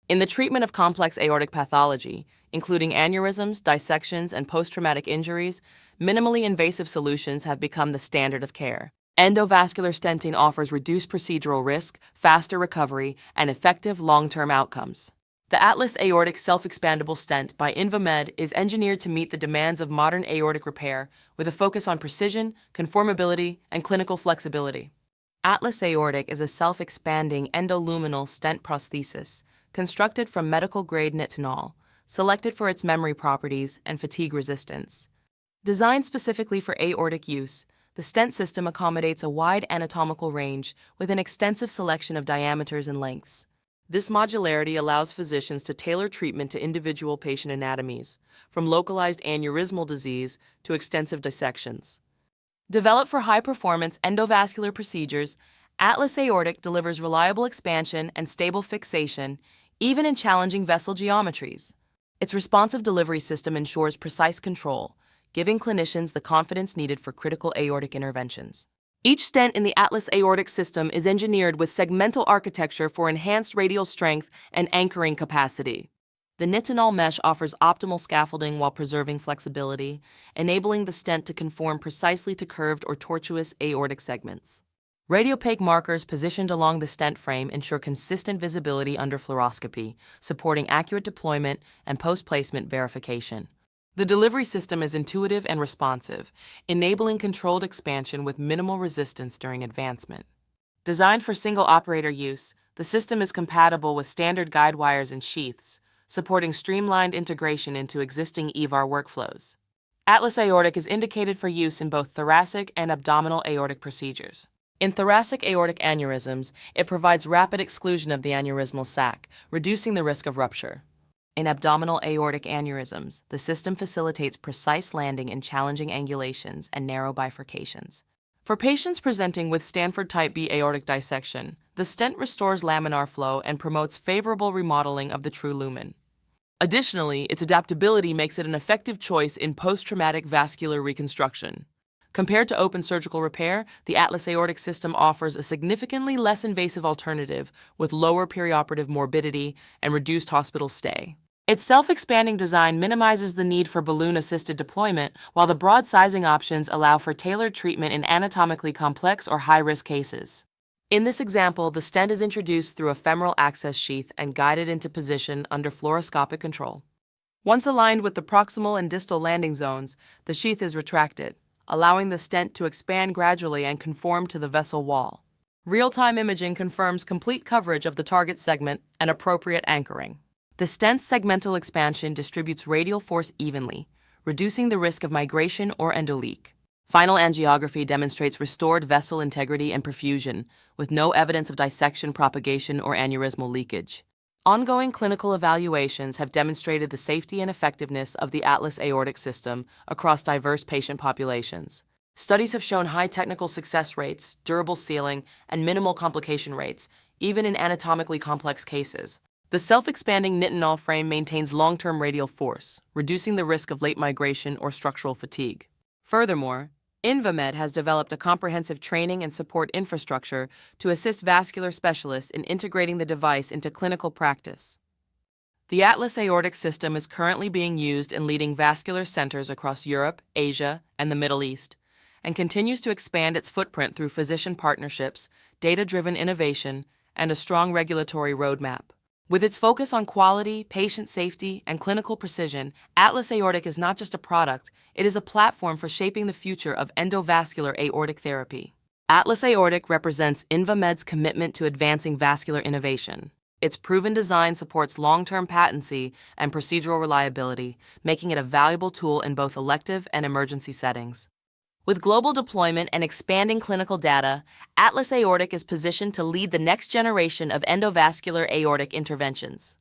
In the treatment of complex aortic pathology, including aneurysms, dissections, and post-traumatic injuries, minimally invasive solutions have become the standard of care. Endovascular stenting offers reduced procedural risk, faster recovery, and effective long-term outcomes. The Atlas Aortic Self-Expandable Stent by INVAMED is engineered to meet the demands of modern aortic repair with a focus on precision, conformability, and clinical flexibility. Atlas Aortic is a self-expanding endoluminal stent prosthesis constructed from medical-grade nitinol, selected for its memory properties and fatigue resistance. Designed specifically for aortic use, the stent system accommodates a wide anatomical range with an extensive selection of diameters and lengths. This modularity allows physicians to tailor treatment to individual patient anatomies, from localized aneurysmal disease to extensive dissections. Developed for high-performance endovascular procedures, Atlas Aortic delivers reliable expansion and stable fixation, even in challenging vessel geometries. Its responsive delivery system ensures precise control, giving clinicians the confidence needed for critical aortic interventions. Each stent in the Atlas Aortic system is engineered with segmental architecture for enhanced radial strength and anchoring capacity. The nitinol mesh offers optimal scaffolding while preserving flexibility, enabling the stent to conform precisely to curved or tortuous aortic segments. Radiopaque markers positioned along the stent frame ensure consistent visibility under fluoroscopy, supporting accurate deployment and post-placement verification. The delivery system is intuitive and responsive, enabling controlled expansion with minimal resistance during advancement. Designed for single-operator use, the system is compatible with standard guidewires and sheaths, supporting streamlined integration into existing EVAR workflows. Atlas Aortic is indicated for use in both thoracic and abdominal aortic procedures. In thoracic aortic aneurysms, it provides rapid exclusion of the aneurysmal sac, reducing the risk of rupture. In abdominal aortic aneurysms, the system facilitates precise landing in challenging angulations and narrow bifurcations. For patients presenting with Stanford type B aortic dissection, the stent restores laminar flow and promotes favorable remodeling of the true lumen. Additionally, its adaptability makes it an effective choice in post-traumatic vascular reconstruction. Compared to open surgical repair, the Atlas Aortic system offers a significantly less invasive alternative with lower perioperative morbidity and reduced hospital stay. Its self-expanding design minimizes the need for balloon-assisted deployment, while the broad sizing options allow for tailored treatment in anatomically complex or high-risk cases. In this example, the stent is introduced through a femoral access sheath and guided into position under fluoroscopic control. Once aligned with the proximal and distal landing zones, the sheath is retracted, allowing the stent to expand gradually and conform to the vessel wall. Real-time imaging confirms complete coverage of the target segment and appropriate anchoring. The stent's segmental expansion distributes radial force evenly, reducing the risk of migration or endoleak. Final angiography demonstrates restored vessel integrity and perfusion, with no evidence of dissection, propagation, or aneurysmal leakage. Ongoing clinical evaluations have demonstrated the safety and effectiveness of the Atlas Aortic system across diverse patient populations. Studies have shown high technical success rates, durable sealing, and minimal complication rates, even in anatomically complex cases. The self-expanding nitinol frame maintains long-term radial force, reducing the risk of late migration or structural fatigue. Furthermore, INVAMED has developed a comprehensive training and support infrastructure to assist vascular specialists in integrating the device into clinical practice. The Atlas Aortic system is currently being used in leading vascular centers across Europe, Asia, and the Middle East, and continues to expand its footprint through physician partnerships, data-driven innovation, and a strong regulatory roadmap. With its focus on quality, patient safety, and clinical precision, Atlas Aortic is not just a product, it is a platform for shaping the future of endovascular aortic therapy. Atlas Aortic represents INVAMED's commitment to advancing vascular innovation. Its proven design supports long-term patency and procedural reliability, making it a valuable tool in both elective and emergency settings. With global deployment and expanding clinical data, Atlas Aortic is positioned to lead the next generation of endovascular aortic interventions.